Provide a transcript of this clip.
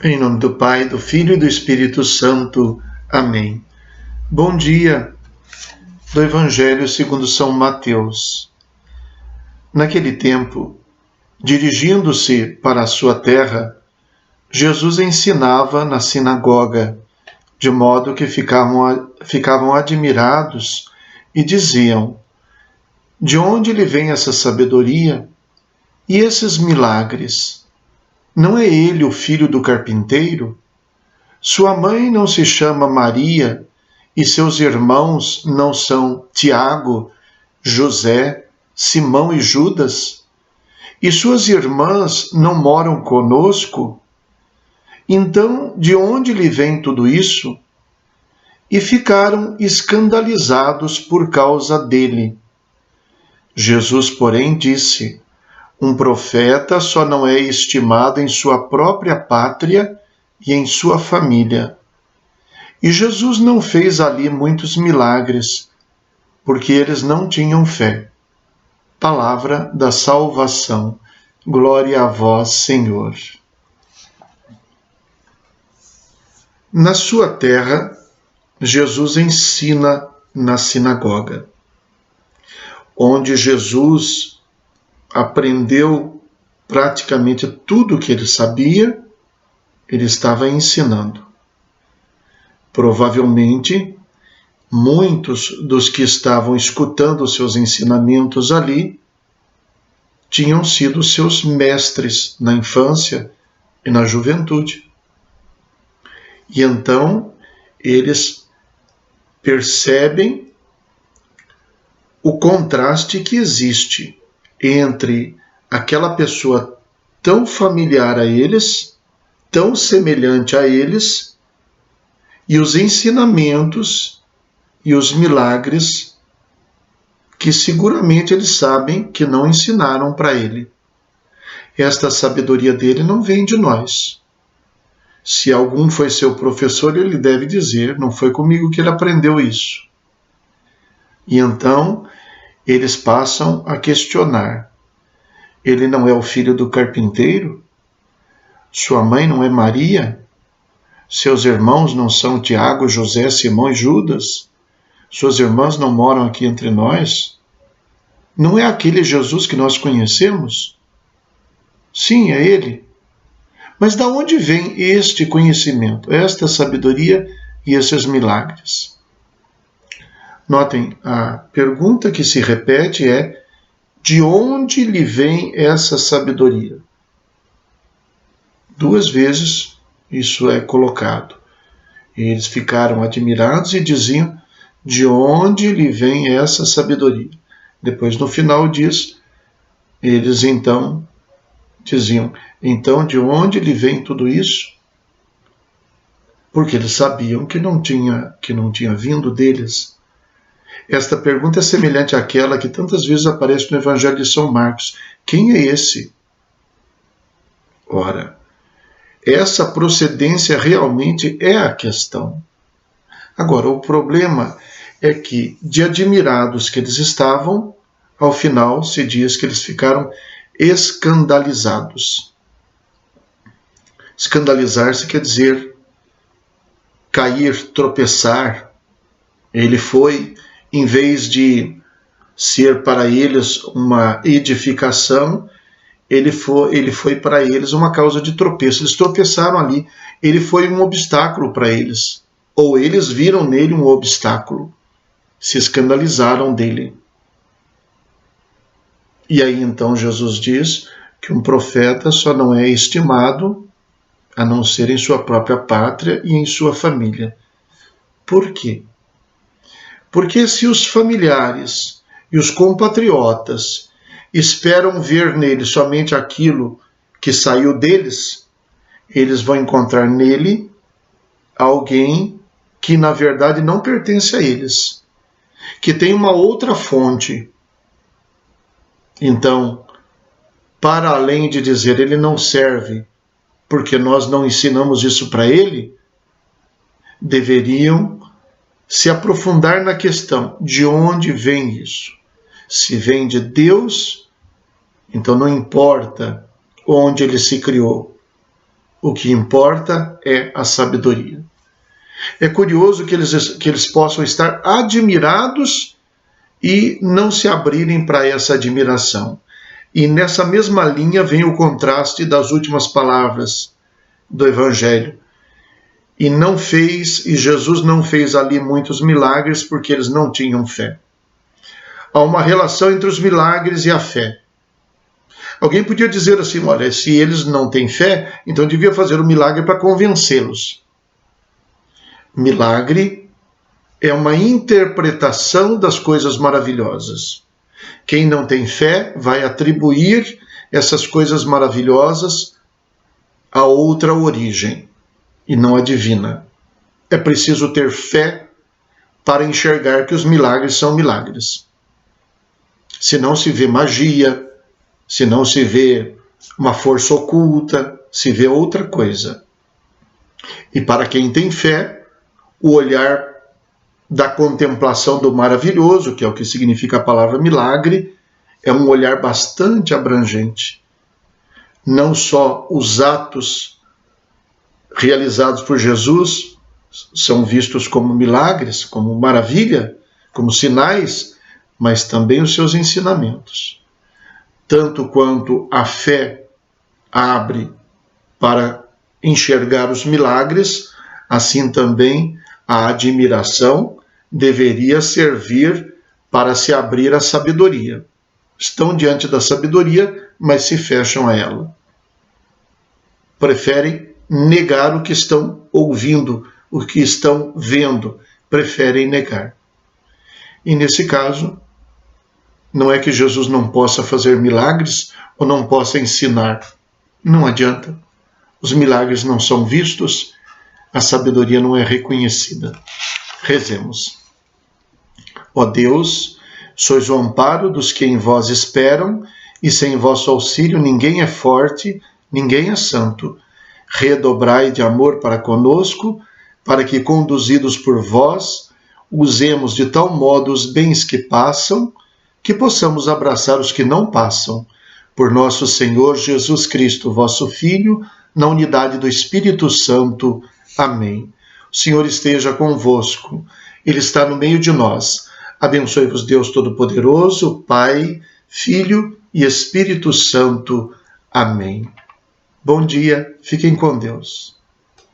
Em nome do Pai, do Filho e do Espírito Santo. Amém. Bom dia do Evangelho segundo São Mateus. Naquele tempo, dirigindo-se para a sua terra, Jesus ensinava na sinagoga, de modo que ficavam admirados e diziam: de onde lhe vem essa sabedoria e esses milagres? Não é ele o filho do carpinteiro? Sua mãe não se chama Maria e seus irmãos não são Tiago, José, Simão e Judas? E suas irmãs não moram conosco? Então, de onde lhe vem tudo isso? E ficaram escandalizados por causa dele. Jesus, porém, disse: um profeta só não é estimado em sua própria pátria e em sua família. E Jesus não fez ali muitos milagres, porque eles não tinham fé. Palavra da salvação. Glória a vós, Senhor. Na sua terra, Jesus ensina na sinagoga, onde Jesus aprendeu praticamente tudo o que ele sabia, ele estava ensinando. Provavelmente, muitos dos que estavam escutando os seus ensinamentos ali tinham sido seus mestres na infância e na juventude. E então, eles percebem o contraste que existe entre aquela pessoa tão familiar a eles, tão semelhante a eles, e os ensinamentos e os milagres que seguramente eles sabem que não ensinaram para ele. Esta sabedoria dele não vem de nós. Se algum foi seu professor, ele deve dizer: não foi comigo que ele aprendeu isso. E então eles passam a questionar: ele não é o filho do carpinteiro? Sua mãe não é Maria? Seus irmãos não são Tiago, José, Simão e Judas? Suas irmãs não moram aqui entre nós? Não é aquele Jesus que nós conhecemos? Sim, é ele. Mas de onde vem este conhecimento, esta sabedoria e esses milagres? Notem, a pergunta que se repete é: de onde lhe vem essa sabedoria? 2 vezes isso é colocado. Eles ficaram admirados e diziam: de onde lhe vem essa sabedoria? Depois, no final, diz, eles então diziam: então, de onde lhe vem tudo isso? Porque eles sabiam que não tinha vindo deles. Esta pergunta é semelhante àquela que tantas vezes aparece no Evangelho de São Marcos: quem é esse? Ora, essa procedência realmente é a questão. Agora, o problema é que, de admirados que eles estavam, ao final se diz que eles ficaram escandalizados. Escandalizar-se quer dizer cair, tropeçar. Ele foi, em vez de ser para eles uma edificação, ele foi para eles uma causa de tropeço. Eles tropeçaram ali. Ele foi um obstáculo para eles. Ou eles viram nele um obstáculo. Se escandalizaram dele. E aí então Jesus diz que um profeta só não é estimado a não ser em sua própria pátria e em sua família. Por quê? Porque se os familiares e os compatriotas esperam ver nele somente aquilo que saiu deles, eles vão encontrar nele alguém que na verdade não pertence a eles, que tem uma outra fonte. Então, para além de dizer ele não serve porque nós não ensinamos isso para ele, deveriam se aprofundar na questão: de onde vem isso? Se vem de Deus, então não importa onde ele se criou. O que importa é a sabedoria. É curioso que eles possam estar admirados e não se abrirem para essa admiração. E nessa mesma linha vem o contraste das últimas palavras do Evangelho. E Jesus não fez ali muitos milagres porque eles não tinham fé. Há uma relação entre os milagres e a fé. Alguém podia dizer assim, olha, se eles não têm fé, então devia fazer um milagre para convencê-los. Milagre é uma interpretação das coisas maravilhosas. Quem não tem fé vai atribuir essas coisas maravilhosas a outra origem, e não a divina. É preciso ter fé para enxergar que os milagres são milagres. Se não se vê magia, se não se vê uma força oculta, se vê outra coisa. E para quem tem fé, o olhar da contemplação do maravilhoso, que é o que significa a palavra milagre, é um olhar bastante abrangente. Não só os atos realizados por Jesus são vistos como milagres, como maravilha, como sinais, mas também os seus ensinamentos. Tanto quanto a fé abre para enxergar os milagres, assim também a admiração deveria servir para se abrir à sabedoria. Estão diante da sabedoria, mas se fecham a ela. Preferem negar o que estão ouvindo, o que estão vendo. Preferem negar. E nesse caso, não é que Jesus não possa fazer milagres ou não possa ensinar. Não adianta. Os milagres não são vistos, a sabedoria não é reconhecida. Rezemos. Ó Deus, sois o amparo dos que em vós esperam, e sem vosso auxílio ninguém é forte, ninguém é santo. Redobrai de amor para conosco, para que, conduzidos por vós, usemos de tal modo os bens que passam, que possamos abraçar os que não passam. Por nosso Senhor Jesus Cristo, vosso Filho, na unidade do Espírito Santo. Amém. O Senhor esteja convosco. Ele está no meio de nós. Abençoe-vos Deus Todo-Poderoso, Pai, Filho e Espírito Santo. Amém. Bom dia, fiquem com Deus.